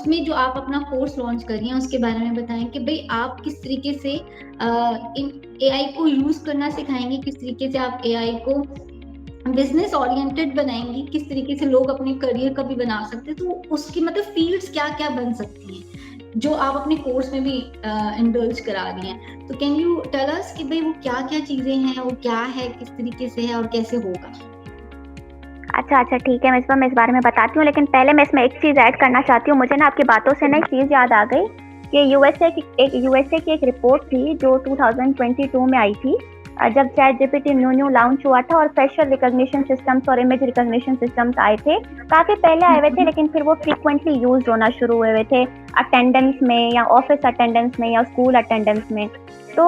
उसमें जो आप अपना कोर्स लॉन्च कर रही हैं उसके बारे में बताएं कि भाई आप किस तरीके से इन एआई को यूज करना सिखाएंगे, किस तरीके से आप एआई को बिजनेस ओरिएंटेड बनाएंगी, किस तरीके से लोग अपने करियर का भी बना सकते हैं, तो उसकी मतलब फील्ड्स क्या क्या बन सकती हैं जो आप अपने कोर्स में भी इंडल्ज करा रही हैं। तो कैन यू टेल अस कि भाई वो क्या क्या चीजें हैं, वो क्या है, किस तरीके से है और कैसे होगा। अच्छा अच्छा, ठीक है, मैं इस बारे में बताती हूँ, लेकिन पहले मैं इसमें एक चीज़ ऐड करना चाहती हूँ। मुझे ना आपकी बातों से ना एक चीज़ याद आ गई कि यूएसए की एक रिपोर्ट थी जो 2022 में आई थी, जब chat GPT new new launch हुआ था और फेशियल रिकॉग्निशन सिस्टम्स और इमेज रिकॉग्निशन सिस्टम्स आए थे। काफ़ी पहले आए हुए थे, लेकिन फिर वो फ्रीक्वेंटली यूज होना शुरू हुए थे अटेंडेंस में या ऑफिस अटेंडेंस में या स्कूल अटेंडेंस में। तो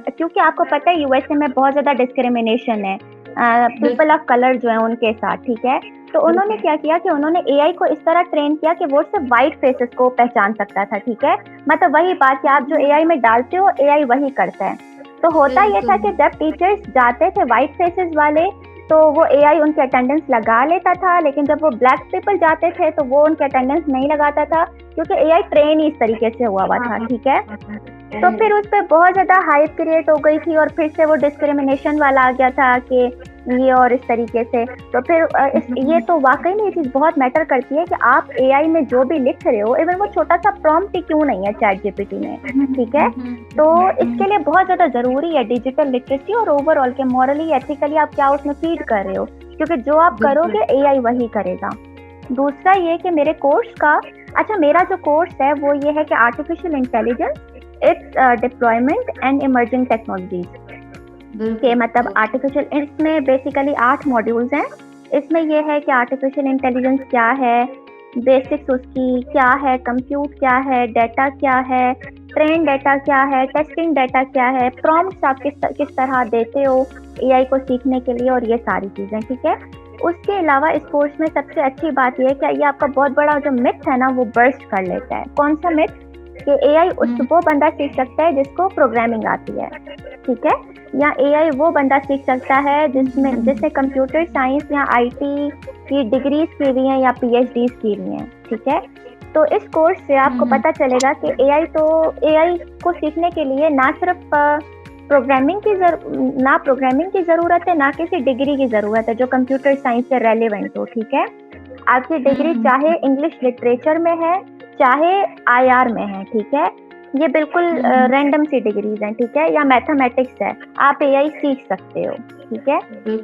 क्योंकि आपको पता है यूएसए में बहुत ज़्यादा डिस्क्रिमिनेशन है पीपल ऑफ कलर जो है उनके साथ, ठीक है। तो उन्होंने क्या किया कि उन्होंने एआई को इस तरह ट्रेन किया कि वो सिर्फ वाइट फेसेस को पहचान सकता था, ठीक है। मतलब वही बात कि आप जो एआई में डालते हो एआई वही करता है। तो होता ये था कि जब टीचर्स जाते थे वाइट फेसेस वाले तो वो एआई उनके अटेंडेंस लगा लेता था, लेकिन जब वो ब्लैक पीपल जाते थे तो वो उनके अटेंडेंस नहीं लगाता था, क्योंकि एआई ट्रेन ही इस तरीके से हुआ था, ठीक है। तो फिर उस पर बहुत ज़्यादा हाइप क्रिएट हो गई थी और फिर से वो डिस्क्रिमिनेशन वाला आ गया था कि ये और इस तरीके से। तो फिर ये तो वाकई में ये चीज़ बहुत मैटर करती है कि आप एआई में जो भी लिख रहे हो, इवन वो छोटा सा प्रॉम्प्ट ही क्यों नहीं है चैट जीपीटी में, ठीक है। तो इसके लिए बहुत ज़्यादा ज़रूरी है डिजिटल लिटरेसी और ओवरऑल के मॉरली एथिकली आप क्या उसमें फीड कर रहे हो, क्योंकि जो आप करोगे एआई वही करेगा। दूसरा ये कि मेरे कोर्स का, अच्छा मेरा जो कोर्स है वो ये है कि artificial intelligence, it's deployment and emerging technologies के, मतलब आर्टिफिशियल, इसमें बेसिकली 8 मॉड्यूल्स हैं। इसमें यह है कि आर्टिफिशियल इंटेलिजेंस क्या है, बेसिक्स उसकी क्या है, कंप्यूट क्या है, डाटा क्या है, ट्रेन डाटा क्या है, टेस्टिंग डाटा क्या है, प्रॉम्प्ट्स आप किस तरह देते हो एआई को सीखने के लिए, और ये सारी चीज़ें, ठीक है। उसके अलावा इस कोर्स में सबसे अच्छी बात यह है कि ये आपका बहुत बड़ा जो मिथ है ना वो बर्स्ट कर लेता है। कौन सा मिथ? कि एआई वो बंदा सीख सकता है जिसको प्रोग्रामिंग आती है, ठीक है, या एआई वो बंदा सीख सकता है जिसने कंप्यूटर साइंस या आईटी की डिग्रीज की हुई हैं या पीएचडीज की हुई हैं, ठीक है। तो इस कोर्स से आपको पता चलेगा कि एआई को सीखने के लिए ना सिर्फ प्रोग्रामिंग की ज़रूरत है, ना किसी डिग्री की ज़रूरत है जो कंप्यूटर साइंस से रेलेवेंट हो, ठीक है। आपकी डिग्री चाहे इंग्लिश लिटरेचर में है चाहे आईआर में है, ठीक है, ये बिल्कुल रैंडम सी डिग्रीज हैं, ठीक है, या मैथमेटिक्स है, आप एआई सीख सकते हो, ठीक है।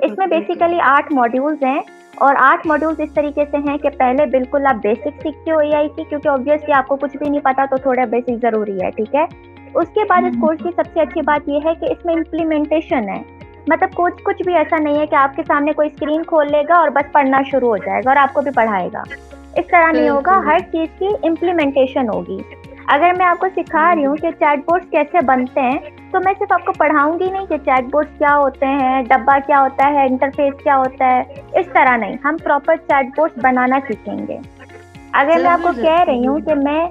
इसमें बेसिकली 8 मॉड्यूल्स हैं और 8 मॉड्यूल्स इस तरीके से हैं कि पहले बिल्कुल आप बेसिक सीखते हो एआई की, क्योंकि ऑब्वियसली आपको कुछ भी नहीं पता तो थोड़ा बेसिक ज़रूरी है, ठीक है। उसके बाद इस कोर्स की सबसे अच्छी बात यह है कि इसमें इम्प्लीमेंटेशन है, मतलब कुछ भी ऐसा नहीं है कि आपके सामने कोई स्क्रीन खोल लेगा और बस पढ़ना शुरू हो जाएगा और आपको भी पढ़ाएगा, इस तरह नहीं होगा। हर चीज़ की इम्प्लीमेंटेशन होगी। अगर मैं आपको सिखा रही हूँ कि चैटबॉट्स कैसे बनते हैं, तो मैं सिर्फ आपको पढ़ाऊंगी नहीं कि चैटबॉट्स क्या होते हैं, डब्बा क्या होता है, इंटरफेस क्या होता है, इस तरह नहीं, हम प्रॉपर चैटबॉट्स बनाना सीखेंगे। अगर मैं आपको कह रही हूँ कि मैं,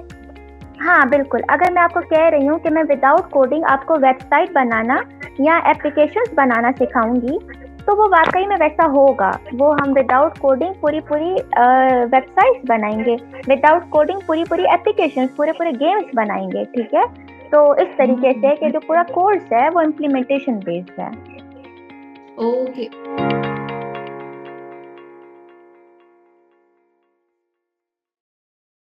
हाँ बिल्कुल, अगर मैं आपको कह रही हूँ कि मैं विदाउट कोडिंग आपको वेबसाइट बनाना या एप्लीकेशंस बनाना सिखाऊंगी, तो वो वाकई में वैसा होगा। वो हम विदाउट कोडिंग पूरी वेबसाइट्स बनाएंगे, विदाउट कोडिंग पूरी एप्लीकेशंस, पूरे गेम्स बनाएंगे, ठीक है। तो इस तरीके से कि जो पूरा कोर्स है वो इम्प्लीमेंटेशन बेस्ड है। ओके।